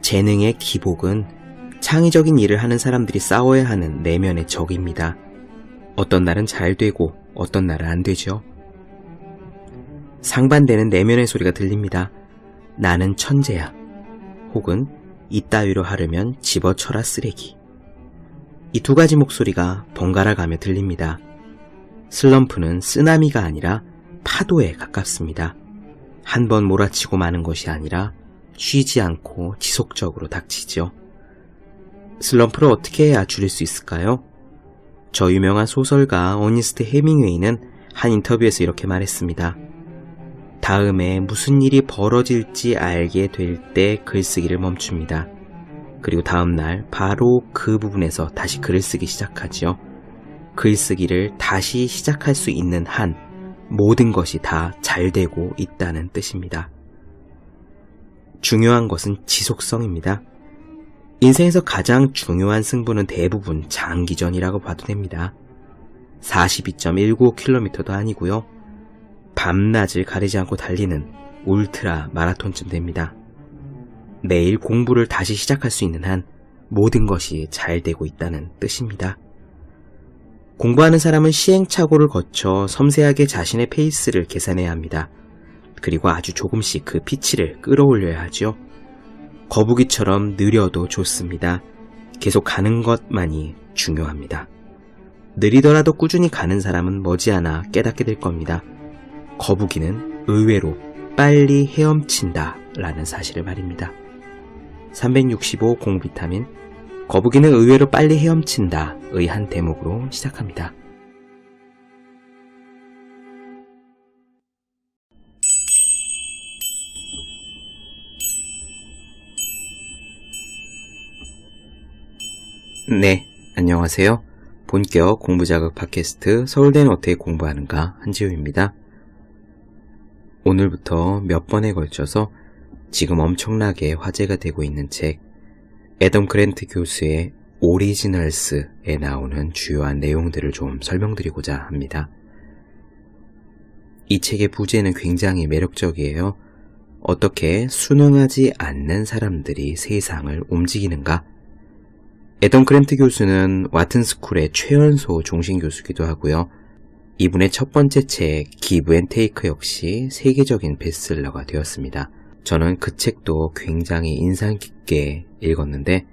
재능의 기복은 창의적인 일을 하는 사람들이 싸워야 하는 내면의 적입니다. 어떤 날은 잘 되고 어떤 날은 안 되죠. 상반되는 내면의 소리가 들립니다. 나는 천재야. 혹은 이따위로 하려면 집어쳐라 쓰레기. 이 두 가지 목소리가 번갈아 가며 들립니다. 슬럼프는 쓰나미가 아니라 파도에 가깝습니다. 한 번 몰아치고 마는 것이 아니라 쉬지 않고 지속적으로 닥치죠. 슬럼프를 어떻게 해야 줄일 수 있을까요? 저 유명한 소설가 어니스트 헤밍웨이는 한 인터뷰에서 이렇게 말했습니다. 다음에 무슨 일이 벌어질지 알게 될 때 글쓰기를 멈춥니다. 그리고 다음날 바로 그 부분에서 다시 글을 쓰기 시작하지요. 글쓰기를 다시 시작할 수 있는 한 모든 것이 다 잘 되고 있다는 뜻입니다. 중요한 것은 지속성입니다. 인생에서 가장 중요한 승부는 대부분 장기전이라고 봐도 됩니다. 42.195km도 아니고요. 밤낮을 가리지 않고 달리는 울트라 마라톤쯤 됩니다. 매일 공부를 다시 시작할 수 있는 한 모든 것이 잘 되고 있다는 뜻입니다. 공부하는 사람은 시행착오를 거쳐 섬세하게 자신의 페이스를 계산해야 합니다. 그리고 아주 조금씩 그 피치를 끌어올려야 하죠. 거북이처럼 느려도 좋습니다. 계속 가는 것만이 중요합니다. 느리더라도 꾸준히 가는 사람은 머지않아 깨닫게 될 겁니다. 거북이는 의외로 빨리 헤엄친다 라는 사실을 말입니다. 365 공비타민 거북이는 의외로 빨리 헤엄친다 의 한 대목으로 시작합니다. 네, 안녕하세요. 본격 공부자극 팟캐스트 서울대는 어떻게 공부하는가 한지우입니다. 오늘부터 몇 번에 걸쳐서 지금 엄청나게 화제가 되고 있는 책 애덤 그랜트 교수의 오리지널스에 나오는 주요한 내용들을 좀 설명드리고자 합니다. 이 책의 부제는 굉장히 매력적이에요. 어떻게 순응하지 않는 사람들이 세상을 움직이는가? 애덤 그랜트 교수는 와튼 스쿨의 최연소 종신 교수기도 하고요. 이분의 첫 번째 책 기브 앤 테이크 역시 세계적인 베스트셀러가 되었습니다. 저는 그 책도 굉장히 인상 깊게 읽었는데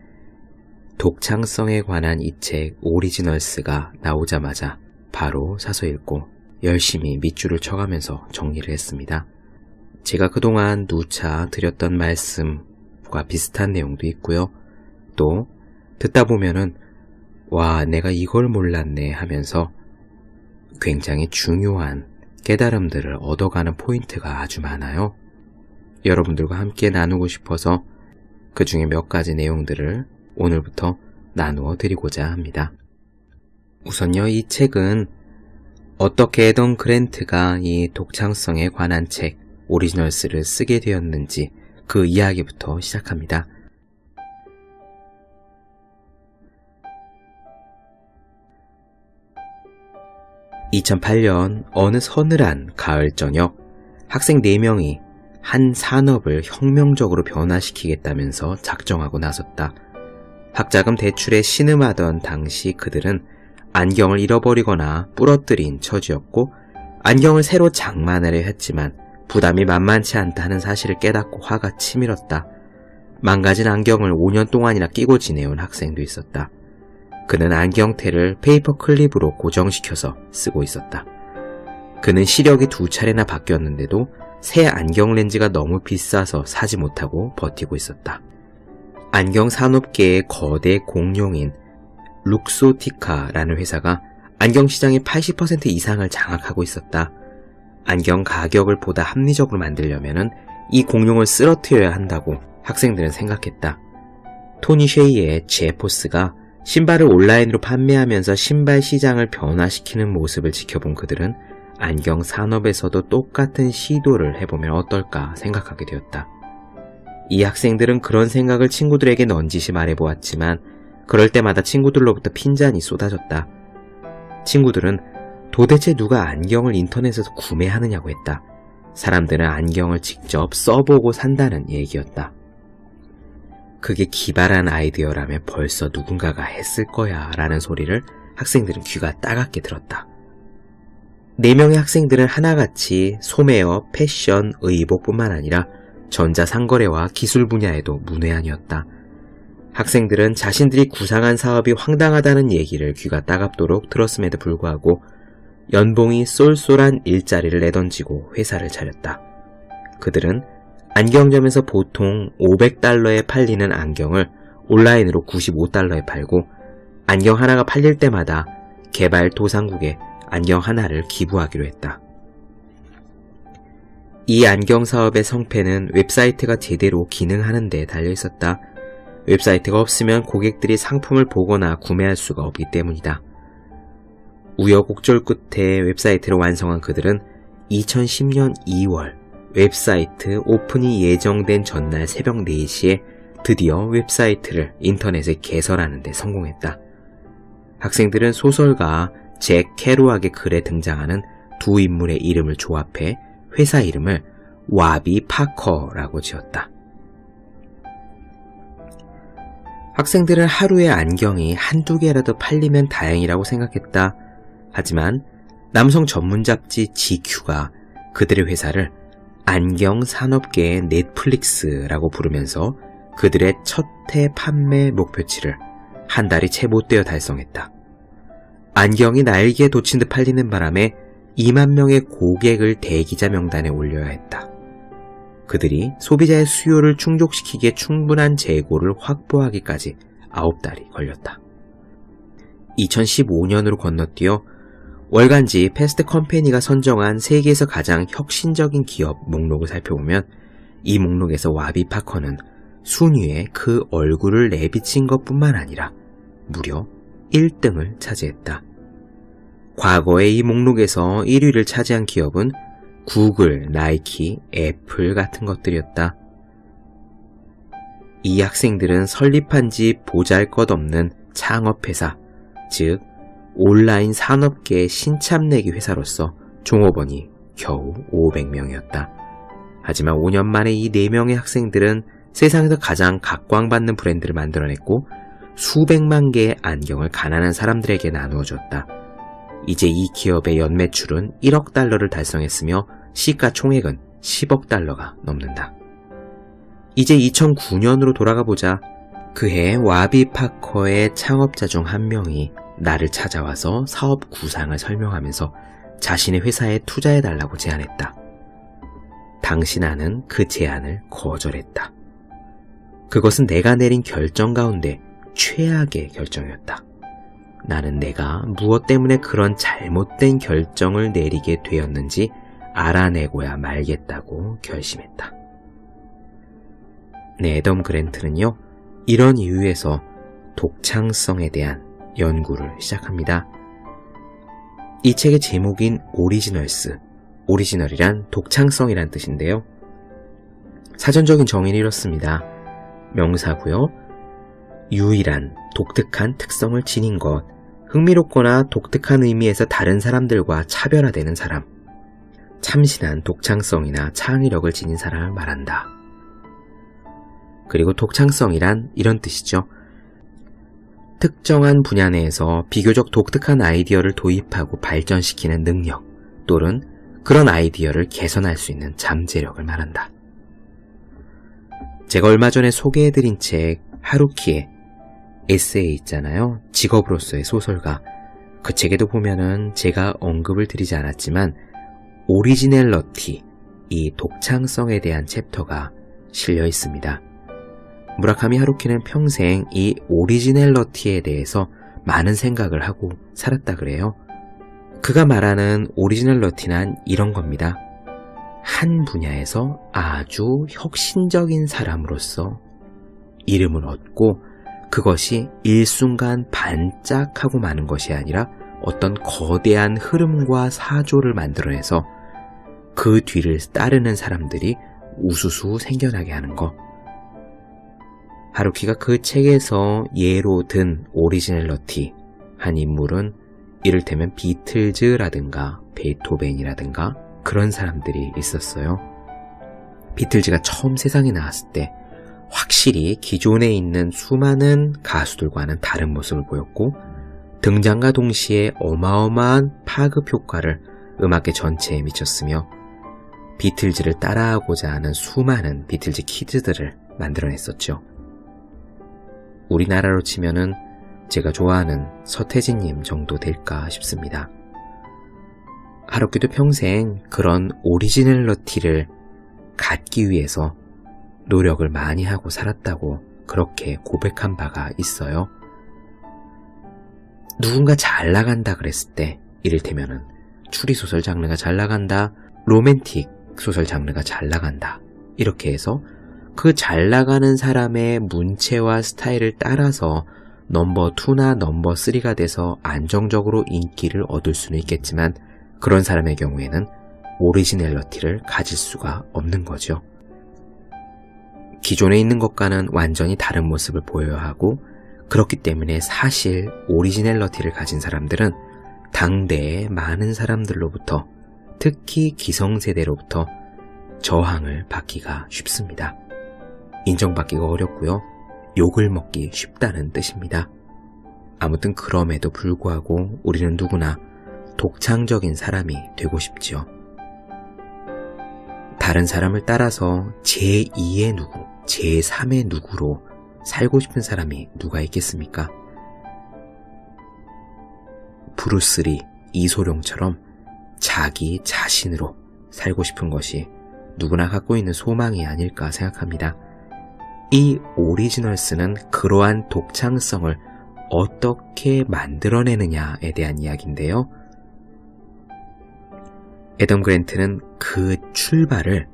독창성에 관한 이 책 오리지널스가 나오자마자 바로 사서 읽고 열심히 밑줄을 쳐가면서 정리를 했습니다. 제가 그동안 누차 드렸던 말씀과 비슷한 내용도 있고요. 또 듣다 보면은 와, 내가 이걸 몰랐네 하면서 굉장히 중요한 깨달음들을 얻어가는 포인트가 아주 많아요. 여러분들과 함께 나누고 싶어서 그 중에 몇 가지 내용들을 오늘부터 나누어 드리고자 합니다. 우선요, 이 책은 어떻게 애덤 그랜트가 이 독창성에 관한 책 오리지널스를 쓰게 되었는지 그 이야기부터 시작합니다. (2008년) 어느 서늘한 가을 저녁 학생 4명이 한 산업을 혁명적으로 변화시키겠다면서 작정하고 나섰다. 학자금 대출에 신음하던 당시 그들은 안경을 잃어버리거나 부러뜨린 처지였고 안경을 새로 장만하려 했지만 부담이 만만치 않다는 사실을 깨닫고 화가 치밀었다. 망가진 안경을 5년 동안이나 끼고 지내온 학생도 있었다. 그는 안경테를 페이퍼 클립으로 고정시켜서 쓰고 있었다. 그는 시력이 2차례나 바뀌었는데도 새 안경 렌즈가 너무 비싸서 사지 못하고 버티고 있었다. 안경 산업계의 거대 공룡인 룩소티카라는 회사가 안경 시장의 80% 이상을 장악하고 있었다. 안경 가격을 보다 합리적으로 만들려면 이 공룡을 쓰러뜨려야 한다고 학생들은 생각했다. 토니 쉐이의 제포스가 신발을 온라인으로 판매하면서 신발 시장을 변화시키는 모습을 지켜본 그들은 안경 산업에서도 똑같은 시도를 해보면 어떨까 생각하게 되었다. 이 학생들은 그런 생각을 친구들에게 넌지시 말해보았지만 그럴 때마다 친구들로부터 핀잔이 쏟아졌다. 친구들은 도대체 누가 안경을 인터넷에서 구매하느냐고 했다. 사람들은 안경을 직접 써보고 산다는 얘기였다. 그게 기발한 아이디어라면 벌써 누군가가 했을 거야 라는 소리를 학생들은 귀가 따갑게 들었다. 4명의 학생들은 하나같이 소매업, 패션, 의복뿐만 아니라 전자상거래와 기술 분야에도 문외한이었다. 학생들은 자신들이 구상한 사업이 황당하다는 얘기를 귀가 따갑도록 들었음에도 불구하고 연봉이 쏠쏠한 일자리를 내던지고 회사를 차렸다. 그들은 안경점에서 보통 $500에 팔리는 안경을 온라인으로 $95에 팔고 안경 하나가 팔릴 때마다 개발도상국에 안경 하나를 기부하기로 했다. 이 안경 사업의 성패는 웹사이트가 제대로 기능하는 데 달려 있었다. 웹사이트가 없으면 고객들이 상품을 보거나 구매할 수가 없기 때문이다. 우여곡절 끝에 웹사이트를 완성한 그들은 2010년 2월 웹사이트 오픈이 예정된 전날 새벽 4시에 드디어 웹사이트를 인터넷에 개설하는 데 성공했다. 학생들은 소설가 잭 캐루악의 글에 등장하는 두 인물의 이름을 조합해 회사 이름을 와비 파커라고 지었다. 학생들은 하루에 안경이 한두 개라도 팔리면 다행이라고 생각했다. 하지만 남성 전문 잡지 GQ가 그들의 회사를 안경 산업계의 넷플릭스라고 부르면서 그들의 첫 해 판매 목표치를 한 달이 채 못 되어 달성했다. 안경이 날개에 돋친 듯 팔리는 바람에 2만 명의 고객을 대기자 명단에 올려야 했다. 그들이 소비자의 수요를 충족시키기에 충분한 재고를 확보하기까지 9달이 걸렸다. 2015년으로 건너뛰어 월간지 패스트 컴퍼니가 선정한 세계에서 가장 혁신적인 기업 목록을 살펴보면 이 목록에서 와비 파커는 순위에 그 얼굴을 내비친 것뿐만 아니라 무려 1등을 차지했다. 과거에 이 목록에서 1위를 차지한 기업은 구글, 나이키, 애플 같은 것들이었다. 이 학생들은 설립한 지 보잘것없는 창업회사, 즉 온라인 산업계의 신참내기 회사로서 종업원이 겨우 500명이었다. 하지만 5년 만에 이 4명의 학생들은 세상에서 가장 각광받는 브랜드를 만들어냈고 수백만 개의 안경을 가난한 사람들에게 나누어줬다. 이제 이 기업의 연매출은 $1억 달성했으며 시가총액은 $10억 넘는다. 이제 2009년으로 돌아가 보자. 그해 와비 파커의 창업자 중 한 명이 나를 찾아와서 사업 구상을 설명하면서 자신의 회사에 투자해달라고 제안했다. 당시 나는 그 제안을 거절했다. 그것은 내가 내린 결정 가운데 최악의 결정이었다. 나는 내가 무엇 때문에 그런 잘못된 결정을 내리게 되었는지 알아내고야 말겠다고 결심했다. 애덤 그랜트는요, 이런 이유에서 독창성에 대한 연구를 시작합니다. 이 책의 제목인 오리지널스, 오리지널이란 독창성이란 뜻인데요. 사전적인 정의는 이렇습니다. 명사고요. 유일한, 독특한 특성을 지닌 것, 흥미롭거나 독특한 의미에서 다른 사람들과 차별화되는 사람, 참신한 독창성이나 창의력을 지닌 사람을 말한다. 그리고 독창성이란 이런 뜻이죠. 특정한 분야 내에서 비교적 독특한 아이디어를 도입하고 발전시키는 능력 또는 그런 아이디어를 개선할 수 있는 잠재력을 말한다. 제가 얼마 전에 소개해드린 책 하루키의 에세이 있잖아요. 직업으로서의 소설가. 그 책에도 보면은 제가 언급을 드리지 않았지만 오리지널러티, 이 독창성에 대한 챕터가 실려 있습니다. 무라카미 하루키는 평생 이 오리지널러티에 대해서 많은 생각을 하고 살았다 그래요. 그가 말하는 오리지널러티는 이런 겁니다. 한 분야에서 아주 혁신적인 사람으로서 이름을 얻고 그것이 일순간 반짝하고 마는 것이 아니라 어떤 거대한 흐름과 사조를 만들어내서 그 뒤를 따르는 사람들이 우수수 생겨나게 하는 것. 하루키가 그 책에서 예로 든 오리지널러티 한 인물은 이를테면 비틀즈라든가 베토벤이라든가 그런 사람들이 있었어요. 비틀즈가 처음 세상에 나왔을 때 확실히 기존에 있는 수많은 가수들과는 다른 모습을 보였고 등장과 동시에 어마어마한 파급 효과를 음악계 전체에 미쳤으며 비틀즈를 따라하고자 하는 수많은 비틀즈 키즈들을 만들어냈었죠. 우리나라로 치면은 제가 좋아하는 서태지님 정도 될까 싶습니다. 하루키도 평생 그런 오리지널러티를 갖기 위해서 노력을 많이 하고 살았다고 그렇게 고백한 바가 있어요. 누군가 잘 나간다 그랬을 때, 이를테면은 추리소설 장르가 잘 나간다, 로맨틱 소설 장르가 잘 나간다, 이렇게 해서 그 잘 나가는 사람의 문체와 스타일을 따라서 넘버 2나 넘버 3가 돼서 안정적으로 인기를 얻을 수는 있겠지만 그런 사람의 경우에는 오리지널러티를 가질 수가 없는 거죠. 기존에 있는 것과는 완전히 다른 모습을 보여야 하고, 그렇기 때문에 사실 오리지널러티를 가진 사람들은 당대의 많은 사람들로부터, 특히 기성세대로부터 저항을 받기가 쉽습니다. 인정받기가 어렵고요. 욕을 먹기 쉽다는 뜻입니다. 아무튼 그럼에도 불구하고 우리는 누구나 독창적인 사람이 되고 싶지요. 다른 사람을 따라서 제2의 누구, 제3의 누구로 살고 싶은 사람이 누가 있겠습니까? 브루스리, 이소룡처럼 자기 자신으로 살고 싶은 것이 누구나 갖고 있는 소망이 아닐까 생각합니다. 이 오리지널스는 그러한 독창성을 어떻게 만들어내느냐에 대한 이야기인데요. 애덤 그랜트는 그 출발을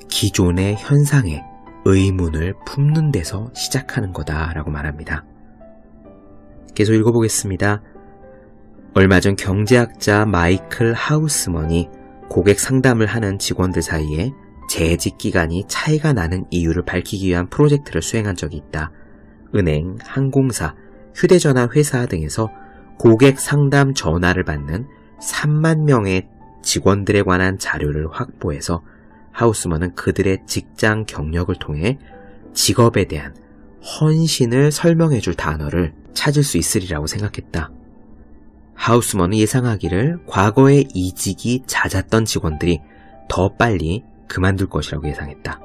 기존의 현상에 의문을 품는 데서 시작하는 거다라고 말합니다. 계속 읽어보겠습니다. 얼마 전 경제학자 마이클 하우스먼이 고객 상담을 하는 직원들 사이에 재직 기간이 차이가 나는 이유를 밝히기 위한 프로젝트를 수행한 적이 있다. 은행, 항공사, 휴대전화 회사 등에서 고객 상담 전화를 받는 3만 명의 직원들에 관한 자료를 확보해서 하우스먼은 그들의 직장 경력을 통해 직업에 대한 헌신을 설명해줄 단어를 찾을 수 있으리라고 생각했다. 하우스먼은 예상하기를 과거에 이직이 잦았던 직원들이 더 빨리 그만둘 것이라고 예상했다.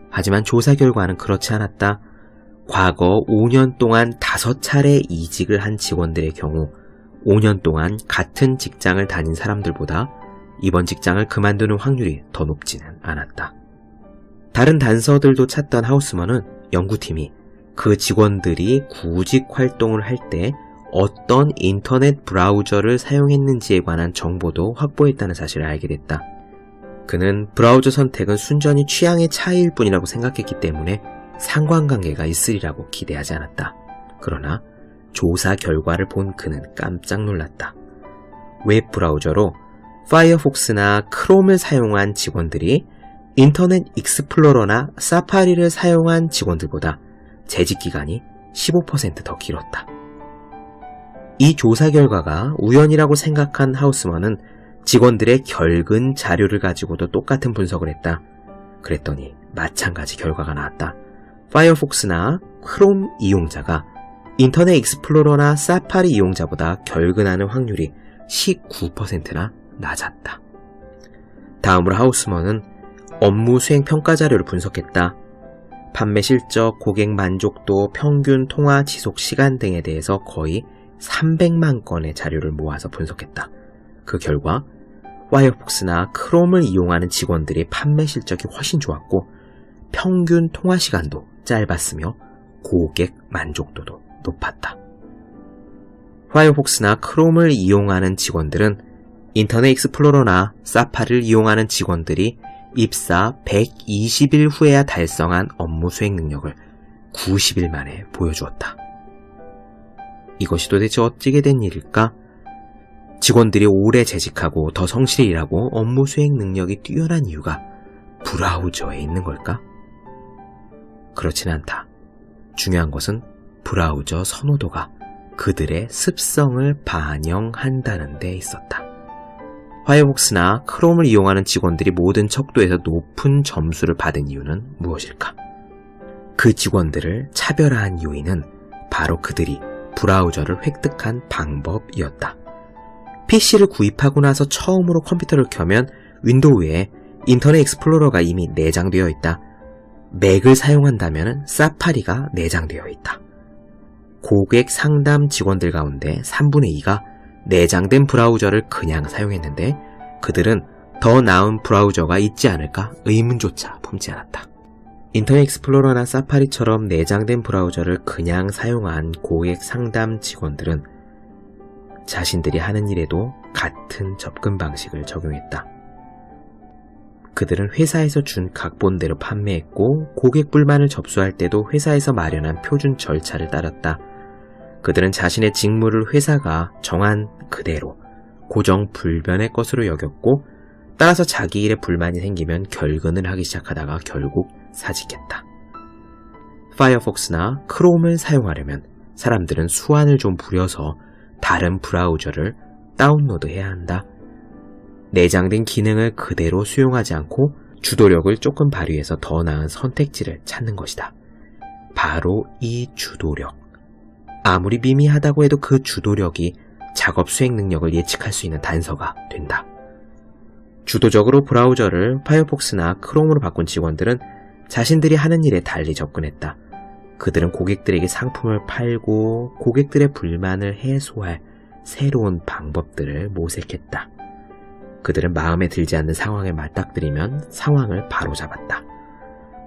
하지만 조사 결과는 그렇지 않았다. 과거 5년 동안 5차례 이직을 한 직원들의 경우 5년 동안 같은 직장을 다닌 사람들보다 이번 직장을 그만두는 확률이 더 높지는 않았다. 다른 단서들도 찾던 하우스먼은 연구팀이 그 직원들이 구직 활동을 할 때 어떤 인터넷 브라우저를 사용했는지에 관한 정보도 확보했다는 사실을 알게 됐다. 그는 브라우저 선택은 순전히 취향의 차이일 뿐이라고 생각했기 때문에 상관관계가 있으리라고 기대하지 않았다. 그러나 조사 결과를 본 그는 깜짝 놀랐다. 웹 브라우저로 파이어폭스나 크롬을 사용한 직원들이 인터넷 익스플로러나 사파리를 사용한 직원들보다 재직 기간이 15% 더 길었다. 이 조사 결과가 우연이라고 생각한 하우스먼은 직원들의 결근 자료를 가지고도 똑같은 분석을 했다. 그랬더니 마찬가지 결과가 나왔다. 파이어폭스나 크롬 이용자가 인터넷 익스플로러나 사파리 이용자보다 결근하는 확률이 19%나 낮았다. 다음으로 하우스먼은 업무 수행 평가 자료를 분석했다. 판매 실적, 고객 만족도, 평균 통화 지속 시간 등에 대해서 거의 300만 건의 자료를 모아서 분석했다. 그 결과 파이어폭스나 크롬을 이용하는 직원들의 판매 실적이 훨씬 좋았고 평균 통화 시간도 짧았으며 고객 만족도도 높았다. 파이어폭스나 크롬을 이용하는 직원들은 인터넷 익스플로러나 사파리를 이용하는 직원들이 입사 120일 후에야 달성한 업무 수행 능력을 90일 만에 보여주었다. 이것이 도대체 어찌게 된 일일까? 직원들이 오래 재직하고 더 성실히 일하고 업무 수행 능력이 뛰어난 이유가 브라우저에 있는 걸까? 그렇진 않다. 중요한 것은 브라우저 선호도가 그들의 습성을 반영한다는 데 있었다. 파이어폭스나 크롬을 이용하는 직원들이 모든 척도에서 높은 점수를 받은 이유는 무엇일까? 그 직원들을 차별화한 요인은 바로 그들이 브라우저를 획득한 방법이었다. PC를 구입하고 나서 처음으로 컴퓨터를 켜면 윈도우에 인터넷 익스플로러가 이미 내장되어 있다. 맥을 사용한다면 사파리가 내장되어 있다. 고객 상담 직원들 가운데 3분의 2가 내장된 브라우저를 그냥 사용했는데 그들은 더 나은 브라우저가 있지 않을까 의문조차 품지 않았다. 인터넷 익스플로러나 사파리처럼 내장된 브라우저를 그냥 사용한 고객 상담 직원들은 자신들이 하는 일에도 같은 접근 방식을 적용했다. 그들은 회사에서 준 각본대로 판매했고 고객 불만을 접수할 때도 회사에서 마련한 표준 절차를 따랐다. 그들은 자신의 직무를 회사가 정한 그대로 고정 불변의 것으로 여겼고 따라서 자기 일에 불만이 생기면 결근을 하기 시작하다가 결국 사직했다. 파이어폭스나 크롬을 사용하려면 사람들은 수완을 좀 부려서 다른 브라우저를 다운로드해야 한다. 내장된 기능을 그대로 수용하지 않고 주도력을 조금 발휘해서 더 나은 선택지를 찾는 것이다. 바로 이 주도력. 아무리 미미하다고 해도 그 주도력이 작업 수행 능력을 예측할 수 있는 단서가 된다. 주도적으로 브라우저를 파이어폭스나 크롬으로 바꾼 직원들은 자신들이 하는 일에 달리 접근했다. 그들은 고객들에게 상품을 팔고 고객들의 불만을 해소할 새로운 방법들을 모색했다. 그들은 마음에 들지 않는 상황에 맞닥뜨리면 상황을 바로잡았다.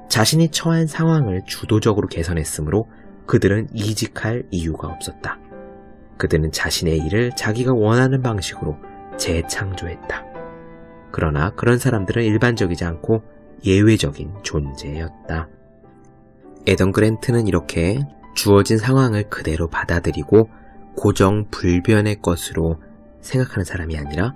자신이 처한 상황을 주도적으로 개선했으므로 그들은 이직할 이유가 없었다. 그들은 자신의 일을 자기가 원하는 방식으로 재창조했다. 그러나 그런 사람들은 일반적이지 않고 예외적인 존재였다. 에던 그랜트는 이렇게 주어진 상황을 그대로 받아들이고 고정 불변의 것으로 생각하는 사람이 아니라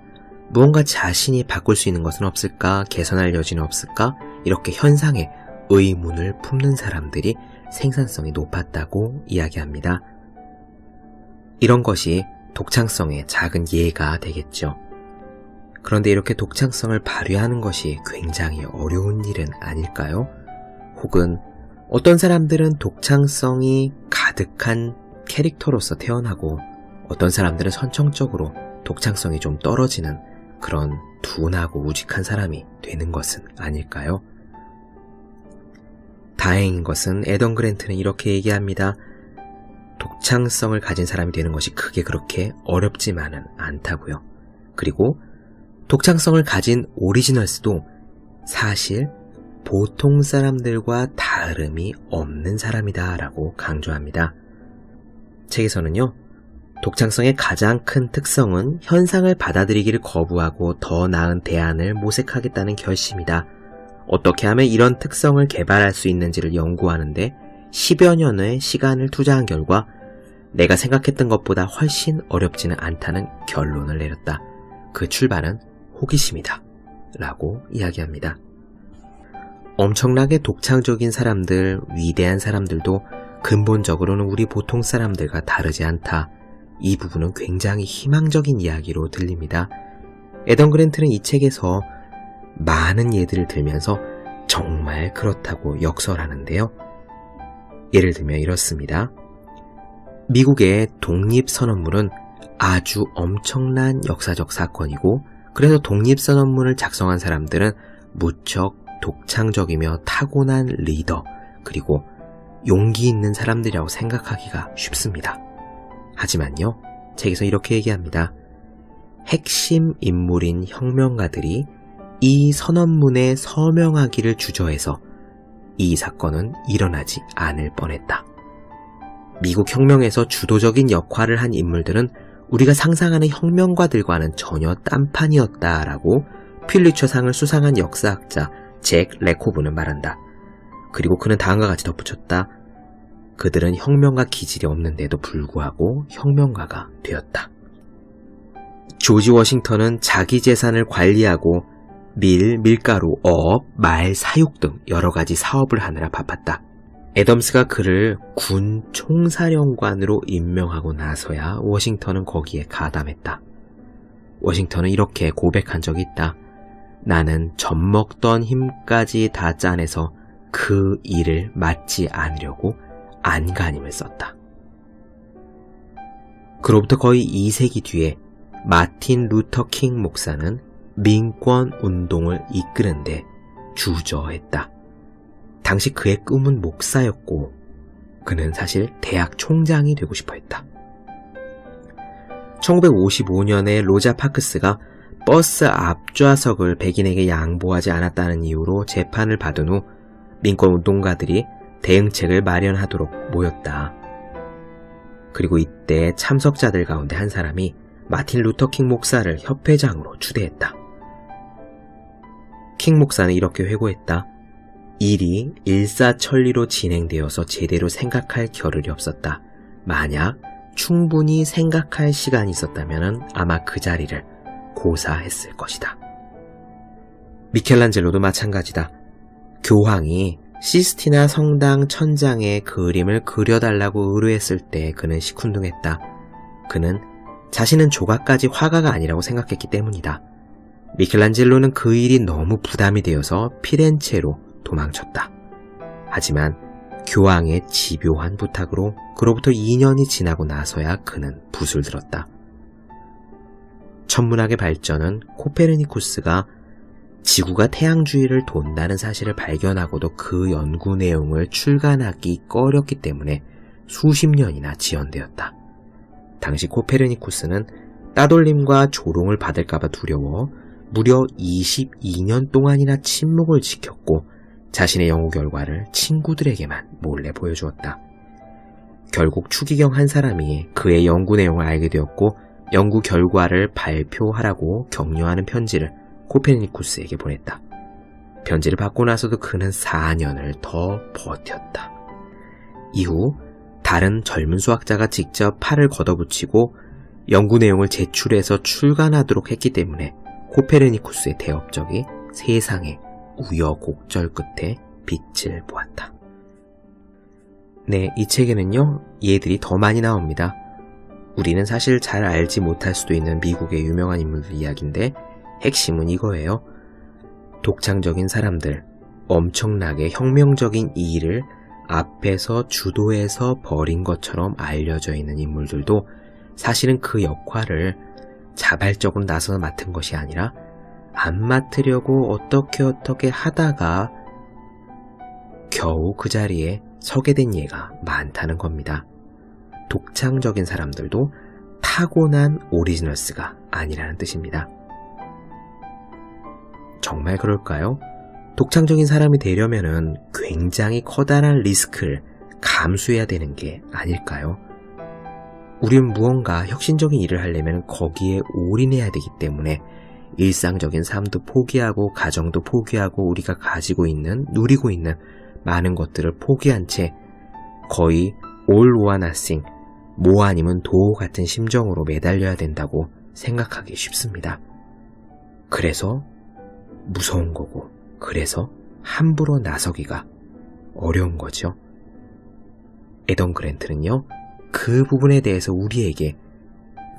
무언가 자신이 바꿀 수 있는 것은 없을까, 개선할 여지는 없을까, 이렇게 현상에 의문을 품는 사람들이 생산성이 높았다고 이야기합니다. 이런 것이 독창성의 작은 예가 되겠죠. 그런데 이렇게 독창성을 발휘하는 것이 굉장히 어려운 일은 아닐까요? 혹은 어떤 사람들은 독창성이 가득한 캐릭터로서 태어나고 어떤 사람들은 선천적으로 독창성이 좀 떨어지는 그런 둔하고 우직한 사람이 되는 것은 아닐까요? 다행인 것은 에던 그랜트는 이렇게 얘기합니다. 독창성을 가진 사람이 되는 것이 크게 그렇게 어렵지만은 않다고요. 그리고 독창성을 가진 오리지널스도 사실 보통 사람들과 다름이 없는 사람이다 라고 강조합니다. 책에서는요, 독창성의 가장 큰 특성은 현상을 받아들이기를 거부하고 더 나은 대안을 모색하겠다는 결심이다. 어떻게 하면 이런 특성을 개발할 수 있는지를 연구하는데 10여 년의 시간을 투자한 결과 내가 생각했던 것보다 훨씬 어렵지는 않다는 결론을 내렸다. 그 출발은 호기심이다 라고 이야기합니다. 엄청나게 독창적인 사람들, 위대한 사람들도 근본적으로는 우리 보통 사람들과 다르지 않다. 이 부분은 굉장히 희망적인 이야기로 들립니다. 에던 그랜트는 이 책에서 많은 예들을 들면서 정말 그렇다고 역설하는데요. 예를 들면 이렇습니다. 미국의 독립선언문은 아주 엄청난 역사적 사건이고 그래서 독립선언문을 작성한 사람들은 무척 독창적이며 타고난 리더 그리고 용기 있는 사람들이라고 생각하기가 쉽습니다. 하지만요, 책에서 이렇게 얘기합니다. 핵심 인물인 혁명가들이 이 선언문에 서명하기를 주저해서 이 사건은 일어나지 않을 뻔했다. 미국 혁명에서 주도적인 역할을 한 인물들은 우리가 상상하는 혁명가들과는 전혀 딴판이었다라고 퓰리처상을 수상한 역사학자 잭 레코브는 말한다. 그리고 그는 다음과 같이 덧붙였다. 그들은 혁명가 기질이 없는데도 불구하고 혁명가가 되었다. 조지 워싱턴은 자기 재산을 관리하고 밀가루, 어업, 말 사육 등 여러 가지 사업을 하느라 바빴다. 애덤스가 그를 군 총사령관으로 임명하고 나서야 워싱턴은 거기에 가담했다. 워싱턴은 이렇게 고백한 적이 있다. 나는 젖먹던 힘까지 다 짜내서 그 일을 맡지 않으려고 안간힘을 썼다. 그로부터 거의 2세기 뒤에 마틴 루터 킹 목사는 민권 운동을 이끄는데 주저했다. 당시 그의 꿈은 목사였고 그는 사실 대학 총장이 되고 싶어 했다. 1955년에 로자 파크스가 버스 앞좌석을 백인에게 양보하지 않았다는 이유로 재판을 받은 후 민권 운동가들이 대응책을 마련하도록 모였다. 그리고 이때 참석자들 가운데 한 사람이 마틴 루터 킹 목사를 협회장으로 추대했다. 킹 목사는 이렇게 회고했다. 일이 일사천리로 진행되어서 제대로 생각할 겨를이 없었다. 만약 충분히 생각할 시간이 있었다면 아마 그 자리를 고사했을 것이다. 미켈란젤로도 마찬가지다. 교황이 시스티나 성당 천장에 그림을 그려달라고 의뢰했을 때 그는 시큰둥했다. 그는 자신은 조각까지 화가가 아니라고 생각했기 때문이다. 미켈란젤로는 그 일이 너무 부담이 되어서 피렌체로 도망쳤다. 하지만 교황의 집요한 부탁으로 그로부터 2년이 지나고 나서야 그는 붓을 들었다. 천문학의 발전은 코페르니쿠스가 지구가 태양 주위를 돈다는 사실을 발견하고도 그 연구 내용을 출간하기 꺼렸기 때문에 수십 년이나 지연되었다. 당시 코페르니쿠스는 따돌림과 조롱을 받을까봐 두려워 무려 22년 동안이나 침묵을 지켰고 자신의 연구 결과를 친구들에게만 몰래 보여주었다. 결국 추기경 한 사람이 그의 연구 내용을 알게 되었고 연구 결과를 발표하라고 격려하는 편지를 코페르니쿠스에게 보냈다. 편지를 받고 나서도 그는 4년을 더 버텼다. 이후 다른 젊은 수학자가 직접 팔을 걷어붙이고 연구 내용을 제출해서 출간하도록 했기 때문에 코페르니쿠스의 대업적이 세상의 우여곡절 끝에 빛을 보았다. 네, 이 책에는요, 얘들이 더 많이 나옵니다. 우리는 사실 잘 알지 못할 수도 있는 미국의 유명한 인물들 이야기인데 핵심은 이거예요. 독창적인 사람들, 엄청나게 혁명적인 이 일을 앞에서 주도해서 벌인 것처럼 알려져 있는 인물들도 사실은 그 역할을 자발적으로 나서서 맡은 것이 아니라 안 맡으려고 어떻게 하다가 겨우 그 자리에 서게 된 예가 많다는 겁니다. 독창적인 사람들도 타고난 오리지널스가 아니라는 뜻입니다. 정말 그럴까요? 독창적인 사람이 되려면은 굉장히 커다란 리스크를 감수해야 되는 게 아닐까요? 우린 무언가 혁신적인 일을 하려면 거기에 올인해야 되기 때문에 일상적인 삶도 포기하고 가정도 포기하고 우리가 가지고 있는, 누리고 있는 많은 것들을 포기한 채 거의 all or nothing, 뭐 아니면 도 같은 심정으로 매달려야 된다고 생각하기 쉽습니다. 그래서 무서운 거고, 그래서 함부로 나서기가 어려운 거죠. 에던 그랜트는요, 그 부분에 대해서 우리에게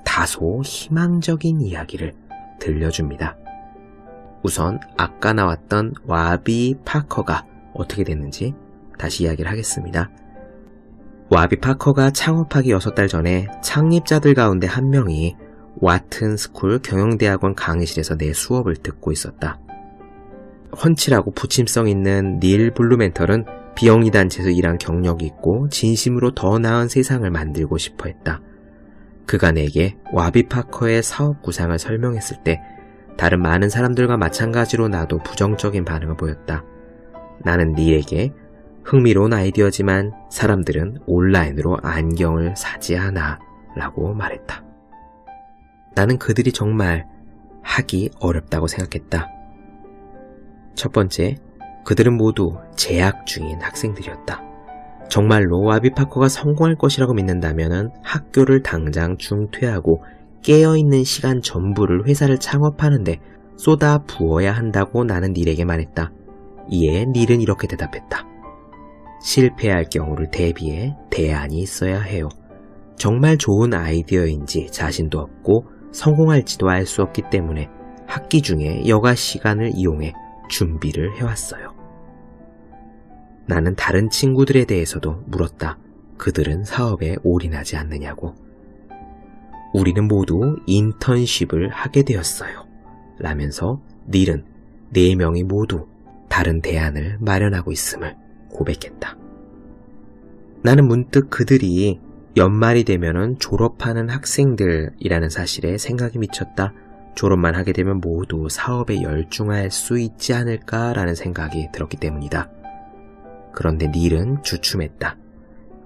다소 희망적인 이야기를 들려줍니다. 우선 아까 나왔던 와비 파커가 어떻게 됐는지 다시 이야기를 하겠습니다. 와비 파커가 창업하기 6달 전에 창립자들 가운데 한 명이 와튼 스쿨 경영대학원 강의실에서 내 수업을 듣고 있었다. 훤칠하고 부침성 있는 닐 블루멘털은 비영리 단체에서 일한 경력이 있고 진심으로 더 나은 세상을 만들고 싶어 했다. 그가 내게 와비 파커의 사업 구상을 설명했을 때 다른 많은 사람들과 마찬가지로 나도 부정적인 반응을 보였다. 나는 닐에게 흥미로운 아이디어지만 사람들은 온라인으로 안경을 사지 않아 라고 말했다. 나는 그들이 정말 하기 어렵다고 생각했다. 첫 번째, 그들은 모두 재학 중인 학생들이었다. 정말로 와비 파커가 성공할 것이라고 믿는다면 학교를 당장 중퇴하고 깨어있는 시간 전부를 회사를 창업하는데 쏟아 부어야 한다고 나는 닐에게 말했다. 이에 닐은 이렇게 대답했다. 실패할 경우를 대비해 대안이 있어야 해요. 정말 좋은 아이디어인지 자신도 없고 성공할지도 알 수 없기 때문에 학기 중에 여가 시간을 이용해 준비를 해왔어요. 나는 다른 친구들에 대해서도 물었다. 그들은 사업에 올인하지 않느냐고. 우리는 모두 인턴십을 하게 되었어요. 라면서 닐은 4명이 모두 다른 대안을 마련하고 있음을 고백했다. 나는 문득 그들이 연말이 되면은 졸업하는 학생들이라는 사실에 생각이 미쳤다. 졸업만 하게 되면 모두 사업에 열중할 수 있지 않을까라는 생각이 들었기 때문이다. 그런데 닐은 주춤했다.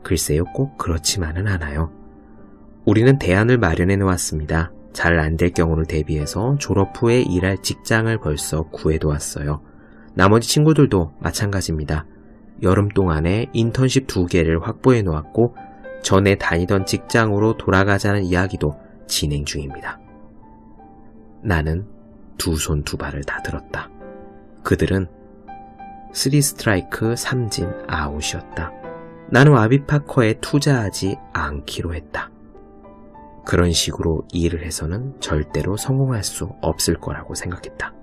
글쎄요, 꼭 그렇지만은 않아요. 우리는 대안을 마련해 놓았습니다. 잘 안 될 경우를 대비해서 졸업 후에 일할 직장을 벌써 구해두었어요. 나머지 친구들도 마찬가지입니다. 여름 동안에 인턴십 2개를 확보해 놓았고 전에 다니던 직장으로 돌아가자는 이야기도 진행 중입니다. 나는 2손 2발을 다 들었다. 그들은 3스트라이크 3진 아웃이었다. 나는 와비파커에 투자하지 않기로 했다. 그런 식으로 일을 해서는 절대로 성공할 수 없을 거라고 생각했다.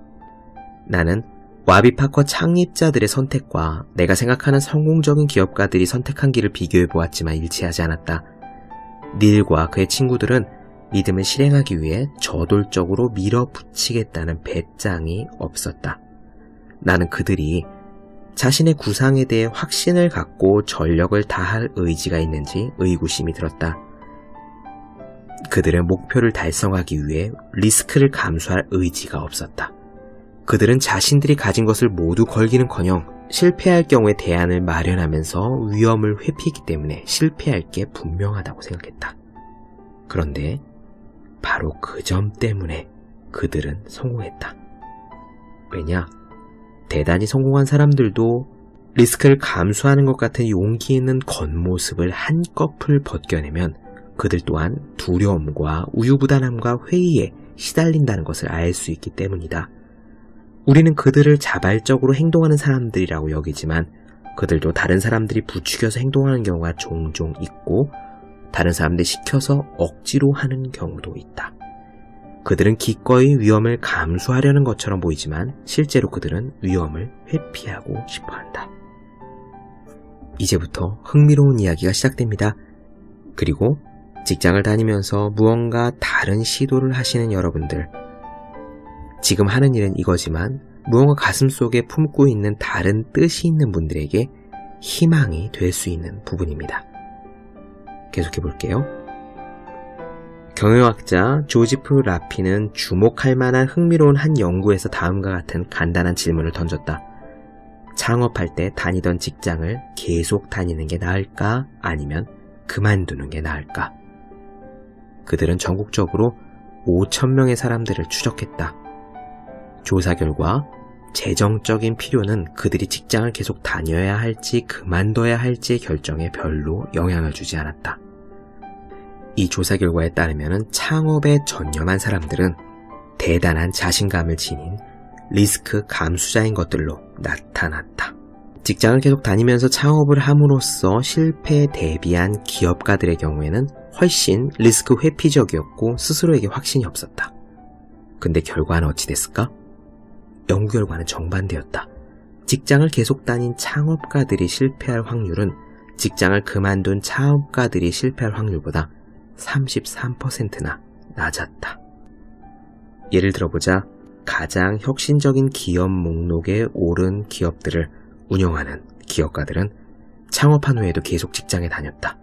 나는 와비파커 창립자들의 선택과 내가 생각하는 성공적인 기업가들이 선택한 길을 비교해 보았지만 일치하지 않았다. 닐과 그의 친구들은 믿음을 실행하기 위해 저돌적으로 밀어붙이겠다는 배짱이 없었다. 나는 그들이 자신의 구상에 대해 확신을 갖고 전력을 다할 의지가 있는지 의구심이 들었다. 그들의 목표를 달성하기 위해 리스크를 감수할 의지가 없었다. 그들은 자신들이 가진 것을 모두 걸기는커녕 실패할 경우에 대안을 마련하면서 위험을 회피했기 때문에 실패할 게 분명하다고 생각했다. 그런데 바로 그 점 때문에 그들은 성공했다. 왜냐? 대단히 성공한 사람들도 리스크를 감수하는 것 같은 용기 있는 겉모습을 한꺼풀 벗겨내면 그들 또한 두려움과 우유부단함과 회의에 시달린다는 것을 알 수 있기 때문이다. 우리는 그들을 자발적으로 행동하는 사람들이라고 여기지만 그들도 다른 사람들이 부추겨서 행동하는 경우가 종종 있고 다른 사람들이 시켜서 억지로 하는 경우도 있다. 그들은 기꺼이 위험을 감수하려는 것처럼 보이지만 실제로 그들은 위험을 회피하고 싶어한다. 이제부터 흥미로운 이야기가 시작됩니다. 그리고 직장을 다니면서 무언가 다른 시도를 하시는 여러분들, 지금 하는 일은 이거지만 무언가 가슴속에 품고 있는 다른 뜻이 있는 분들에게 희망이 될 수 있는 부분입니다. 계속해 볼게요. 경영학자 조지프 라피는 주목할 만한 흥미로운 한 연구에서 다음과 같은 간단한 질문을 던졌다. 창업할 때 다니던 직장을 계속 다니는 게 나을까? 아니면 그만두는 게 나을까? 그들은 전국적으로 5,000명의 사람들을 추적했다. 조사 결과 재정적인 필요는 그들이 직장을 계속 다녀야 할지 그만둬야 할지의 결정에 별로 영향을 주지 않았다. 이 조사 결과에 따르면 창업에 전념한 사람들은 대단한 자신감을 지닌 리스크 감수자인 것들로 나타났다. 직장을 계속 다니면서 창업을 함으로써 실패에 대비한 기업가들의 경우에는 훨씬 리스크 회피적이었고 스스로에게 확신이 없었다. 근데 결과는 어찌 됐을까? 연구 결과는 정반대였다. 직장을 계속 다닌 창업가들이 실패할 확률은 직장을 그만둔 창업가들이 실패할 확률보다 33%나 낮았다. 예를 들어보자. 가장 혁신적인 기업 목록에 오른 기업들을 운영하는 기업가들은 창업한 후에도 계속 직장에 다녔다.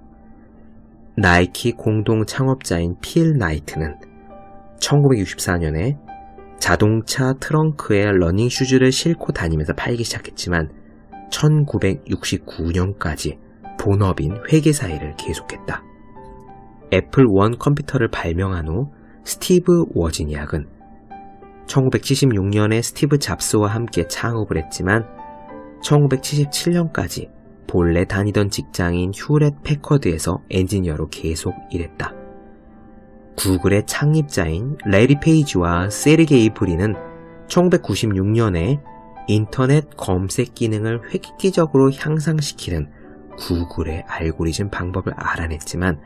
나이키 공동 창업자인 필 나이트는 1964년에 자동차 트렁크에 러닝 슈즈를 싣고 다니면서 팔기 시작했지만 1969년까지 본업인 회계사 일을 계속했다. 애플 원 컴퓨터를 발명한 후 스티브 워지니악은 1976년에 스티브 잡스와 함께 창업을 했지만 1977년까지 본래 다니던 직장인 휴렛 패커드에서 엔지니어로 계속 일했다. 구글의 창립자인 레리 페이지와 세르게이 브린은 1996년에 인터넷 검색 기능을 획기적으로 향상시키는 구글의 알고리즘 방법을 알아냈지만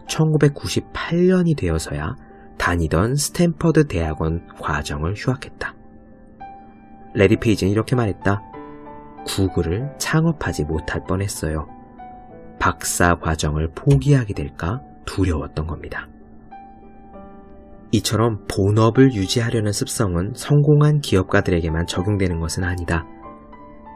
1998년이 되어서야 다니던 스탠퍼드 대학원 과정을 휴학했다. 레리 페이지는 이렇게 말했다. 구글을 창업하지 못할 뻔했어요. 박사 과정을 포기하게 될까 두려웠던 겁니다. 이처럼 본업을 유지하려는 습성은 성공한 기업가들에게만 적용되는 것은 아니다.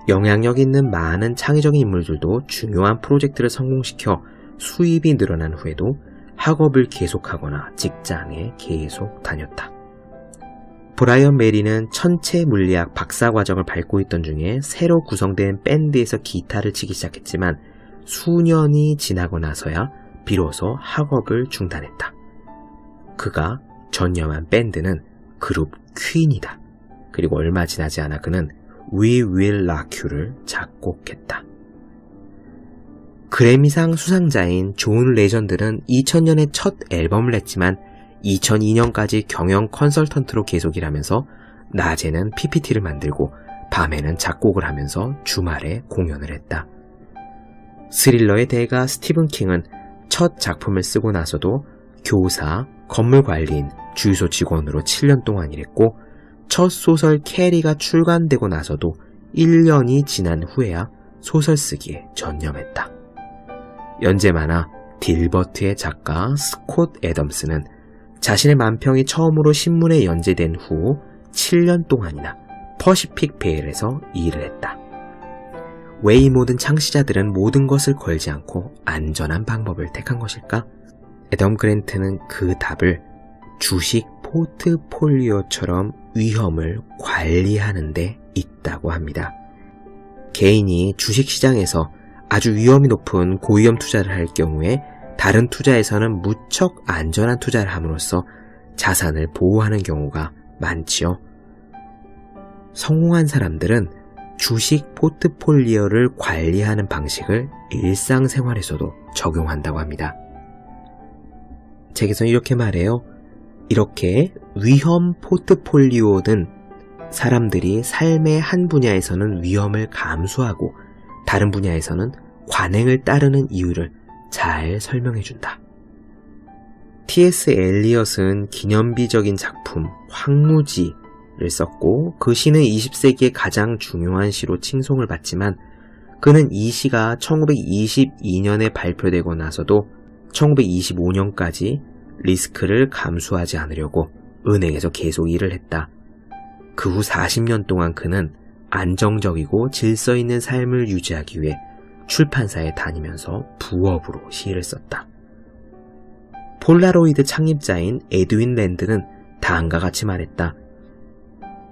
영향력 있는 많은 창의적인 인물들도 중요한 프로젝트를 성공시켜 수입이 늘어난 후에도 학업을 계속하거나 직장에 계속 다녔다. 브라이언 메리는 천체 물리학 박사 과정을 밟고 있던 중에 새로 구성된 밴드에서 기타를 치기 시작했지만 수년이 지나고 나서야 비로소 학업을 중단했다. 그가 전념한 밴드는 그룹 퀸이다. 그리고 얼마 지나지 않아 그는 We Will Rock You를 작곡했다. 그래미상 수상자인 존 레전드는 2000년에 첫 앨범을 냈지만 2002년까지 경영 컨설턴트로 계속 일하면서 낮에는 PPT를 만들고 밤에는 작곡을 하면서 주말에 공연을 했다. 스릴러의 대가 스티븐 킹은 첫 작품을 쓰고 나서도 교사, 건물관리인, 주유소 직원으로 7년 동안 일했고 첫 소설 캐리가 출간되고 나서도 1년이 지난 후에야 소설 쓰기에 전념했다. 연재 만화 딜버트의 작가 스콧 애덤스는 자신의 만평이 처음으로 신문에 연재된 후 7년 동안이나 퍼시픽 베일에서 일을 했다. 왜 이 모든 창시자들은 모든 것을 걸지 않고 안전한 방법을 택한 것일까? 애덤 그랜트는 그 답을 주식 포트폴리오처럼 위험을 관리하는 데 있다고 합니다. 개인이 주식시장에서 아주 위험이 높은 고위험 투자를 할 경우에 다른 투자에서는 무척 안전한 투자를 함으로써 자산을 보호하는 경우가 많지요. 성공한 사람들은 주식 포트폴리오를 관리하는 방식을 일상생활에서도 적용한다고 합니다. 책에서는 이렇게 말해요. 이렇게 위험 포트폴리오는 사람들이 삶의 한 분야에서는 위험을 감수하고 다른 분야에서는 관행을 따르는 이유를 잘 설명해준다. T.S. 엘리엇은 기념비적인 작품 황무지를 썼고 그 시는 20세기의 가장 중요한 시로 칭송을 받지만 그는 이 시가 1922년에 발표되고 나서도 1925년까지 리스크를 감수하지 않으려고 은행에서 계속 일을 했다. 그 후 40년 동안 그는 안정적이고 질서 있는 삶을 유지하기 위해 출판사에 다니면서 부업으로 시를 썼다. 폴라로이드 창립자인 에드윈 랜드는 다음과 같이 말했다.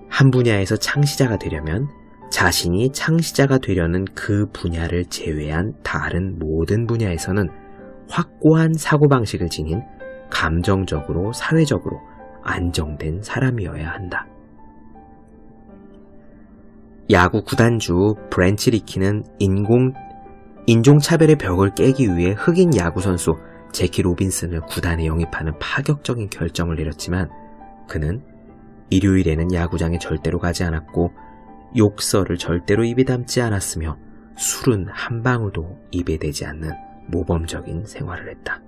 한 분야에서 창시자가 되려면 자신이 창시자가 되려는 그 분야를 제외한 다른 모든 분야에서는 확고한 사고방식을 지닌 감정적으로 사회적으로 안정된 사람이어야 한다. 야구 구단주 브랜치 리키는 인종차별의 벽을 깨기 위해 흑인 야구선수 제키 로빈슨을 구단에 영입하는 파격적인 결정을 내렸지만 그는 일요일에는 야구장에 절대로 가지 않았고 욕설을 절대로 입에 담지 않았으며 술은 한 방울도 입에 대지 않는 모범적인 생활을 했다.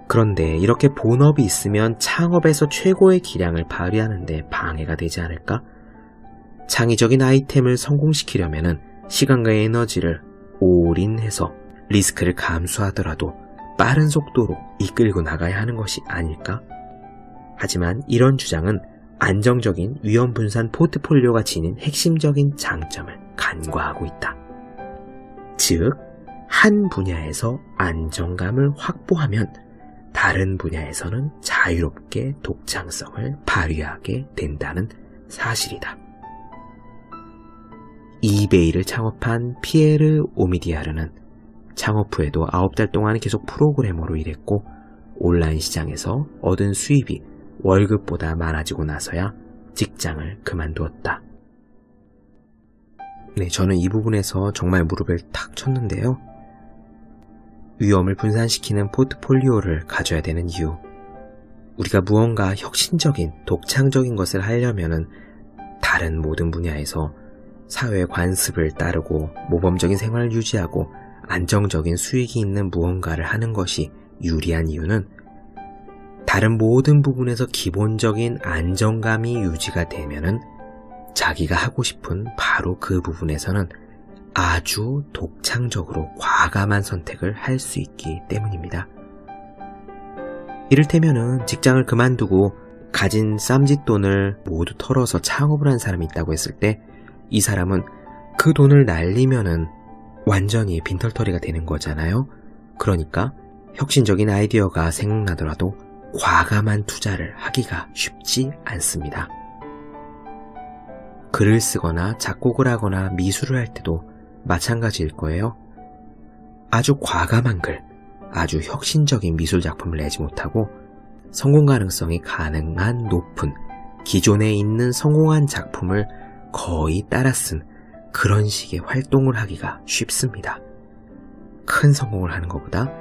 그런데 이렇게 본업이 있으면 창업에서 최고의 기량을 발휘하는 데 방해가 되지 않을까? 창의적인 아이템을 성공시키려면 시간과 에너지를 올인해서 리스크를 감수하더라도 빠른 속도로 이끌고 나가야 하는 것이 아닐까? 하지만 이런 주장은 안정적인 위험 분산 포트폴리오가 지닌 핵심적인 장점을 간과하고 있다. 즉, 한 분야에서 안정감을 확보하면 다른 분야에서는 자유롭게 독창성을 발휘하게 된다는 사실이다. 이베이를 창업한 피에르 오미디아르는 창업 후에도 9달 동안 계속 프로그래머로 일했고 온라인 시장에서 얻은 수입이 월급보다 많아지고 나서야 직장을 그만두었다. 네, 저는 이 부분에서 정말 무릎을 탁 쳤는데요. 위험을 분산시키는 포트폴리오를 가져야 되는 이유. 우리가 무언가 혁신적인, 독창적인 것을 하려면은 다른 모든 분야에서 사회의 관습을 따르고 모범적인 생활을 유지하고 안정적인 수익이 있는 무언가를 하는 것이 유리한 이유는 다른 모든 부분에서 기본적인 안정감이 유지가 되면은 자기가 하고 싶은 바로 그 부분에서는 아주 독창적으로 과감한 선택을 할 수 있기 때문입니다. 이를테면은 직장을 그만두고 가진 쌈짓돈을 모두 털어서 창업을 한 사람이 있다고 했을 때 이 사람은 그 돈을 날리면은 완전히 빈털터리가 되는 거잖아요. 그러니까 혁신적인 아이디어가 생각나더라도 과감한 투자를 하기가 쉽지 않습니다. 글을 쓰거나 작곡을 하거나 미술을 할 때도 마찬가지일 거예요. 아주 과감한 글, 아주 혁신적인 미술 작품을 내지 못하고 성공 가능성이 가능한 높은 기존에 있는 성공한 작품을 거의 따라 쓴 그런 식의 활동을 하기가 쉽습니다. 큰 성공을 하는 것보다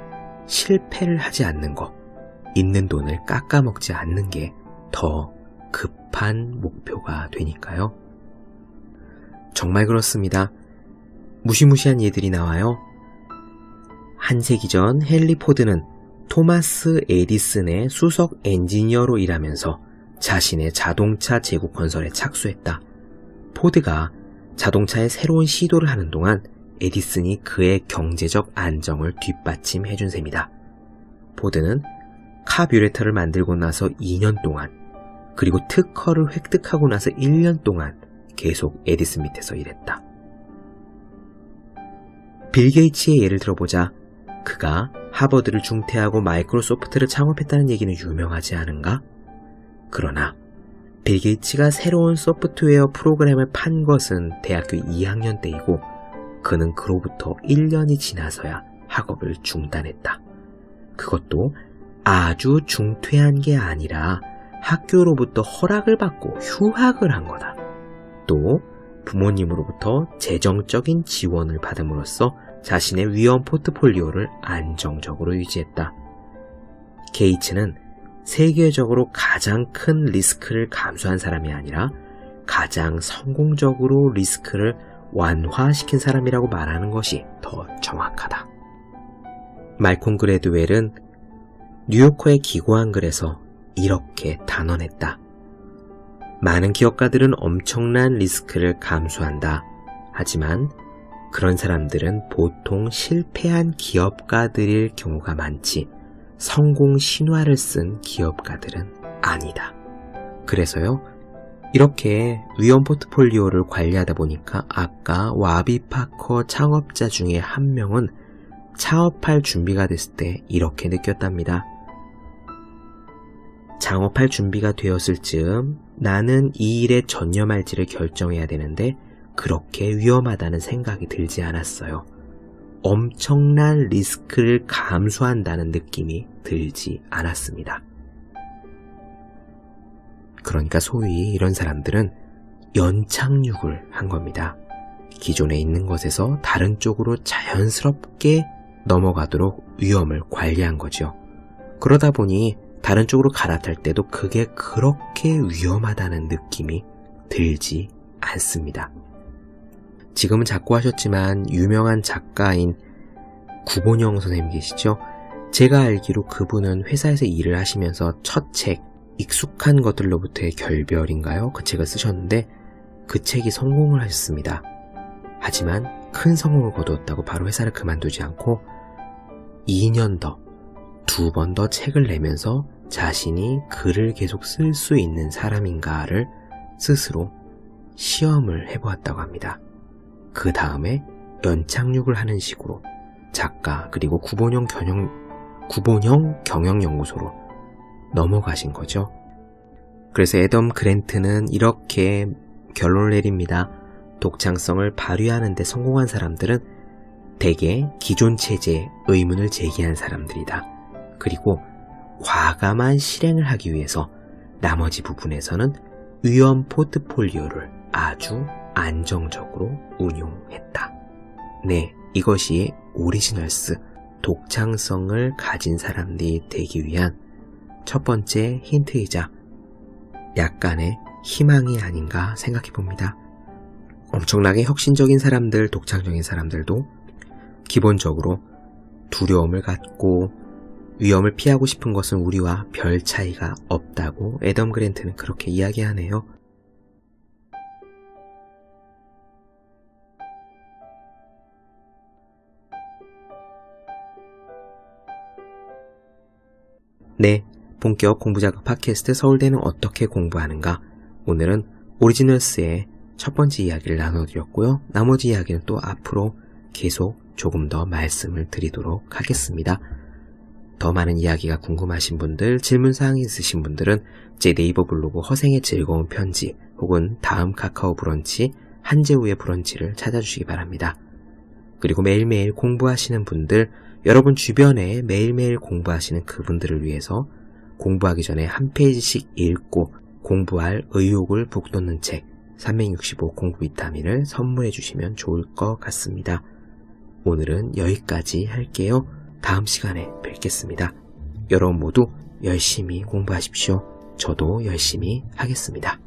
실패를 하지 않는 것, 있는 돈을 깎아먹지 않는 게 더 급한 목표가 되니까요. 정말 그렇습니다. 무시무시한 예들이 나와요. 한 세기 전 헨리 포드는 토마스 에디슨의 수석 엔지니어로 일하면서 자신의 자동차 제국 건설에 착수했다. 포드가 자동차의 새로운 시도를 하는 동안 에디슨이 그의 경제적 안정을 뒷받침해준 셈이다. 포드는 카뷰레터를 만들고 나서 2년 동안, 그리고 특허를 획득하고 나서 1년 동안 계속 에디슨 밑에서 일했다. 빌 게이츠의 예를 들어보자. 그가 하버드를 중퇴하고 마이크로소프트를 창업했다는 얘기는 유명하지 않은가? 그러나 빌 게이츠가 새로운 소프트웨어 프로그램을 판 것은 대학교 2학년 때이고 그는 그로부터 1년이 지나서야 학업을 중단했다. 그것도 아주 중퇴한 게 아니라 학교로부터 허락을 받고 휴학을 한 거다. 또 부모님으로부터 재정적인 지원을 받음으로써 자신의 위험 포트폴리오를 안정적으로 유지했다. 게이츠는 세계적으로 가장 큰 리스크를 감수한 사람이 아니라 가장 성공적으로 리스크를 완화시킨 사람이라고 말하는 것이 더 정확하다. 말콤 그래드웰은 뉴요커의 기고한 글에서 이렇게 단언했다. 많은 기업가들은 엄청난 리스크를 감수한다. 하지만 그런 사람들은 보통 실패한 기업가들일 경우가 많지 성공 신화를 쓴 기업가들은 아니다. 그래서요, 이렇게 위험 포트폴리오를 관리하다 보니까 아까 와비 파커 창업자 중에 한 명은 창업할 준비가 됐을 때 이렇게 느꼈답니다. 창업할 준비가 되었을 즈음 나는 이 일에 전념할지를 결정해야 되는데 그렇게 위험하다는 생각이 들지 않았어요. 엄청난 리스크를 감수한다는 느낌이 들지 않았습니다. 그러니까 소위 이런 사람들은 연착륙을 한 겁니다. 기존에 있는 것에서 다른 쪽으로 자연스럽게 넘어가도록 위험을 관리한 거죠. 그러다 보니 다른 쪽으로 갈아탈 때도 그게 그렇게 위험하다는 느낌이 들지 않습니다. 지금은 작고하셨지만 유명한 작가인 구본영 선생님 계시죠? 제가 알기로 그분은 회사에서 일을 하시면서 첫 책, 익숙한 것들로부터의 결별인가요? 그 책을 쓰셨는데 그 책이 성공을 하셨습니다. 하지만 큰 성공을 거두었다고 바로 회사를 그만두지 않고 2년 더, 2번 더 책을 내면서 자신이 글을 계속 쓸 수 있는 사람인가를 스스로 시험을 해보았다고 합니다. 그 다음에 연착륙을 하는 식으로 작가 그리고 구본영 경영연구소로 넘어가신 거죠. 그래서 애덤 그랜트는 이렇게 결론을 내립니다. 독창성을 발휘하는 데 성공한 사람들은 대개 기존 체제에 의문을 제기한 사람들이다. 그리고 과감한 실행을 하기 위해서 나머지 부분에서는 위험 포트폴리오를 아주 안정적으로 운용했다. 네, 이것이 오리지널스, 독창성을 가진 사람들이 되기 위한 첫 번째 힌트이자 약간의 희망이 아닌가 생각해 봅니다. 엄청나게 혁신적인 사람들, 독창적인 사람들도 기본적으로 두려움을 갖고 위험을 피하고 싶은 것은 우리와 별 차이가 없다고 애덤 그랜트는 그렇게 이야기하네요. 네, 본격 공부자극 팟캐스트 서울대는 어떻게 공부하는가? 오늘은 오리지널스의 첫 번째 이야기를 나눠드렸고요. 나머지 이야기는 또 앞으로 계속 조금 더 말씀을 드리도록 하겠습니다. 더 많은 이야기가 궁금하신 분들, 질문사항이 있으신 분들은 제 네이버 블로그 허생의 즐거운 편지 혹은 다음 카카오 브런치 한재우의 브런치를 찾아주시기 바랍니다. 그리고 매일매일 공부하시는 분들, 여러분 주변에 매일매일 공부하시는 그분들을 위해서 공부하기 전에 한 페이지씩 읽고 공부할 의욕을 북돋는 책 365 공부 비타민을 선물해 주시면 좋을 것 같습니다. 오늘은 여기까지 할게요. 다음 시간에 뵙겠습니다. 여러분 모두 열심히 공부하십시오. 저도 열심히 하겠습니다.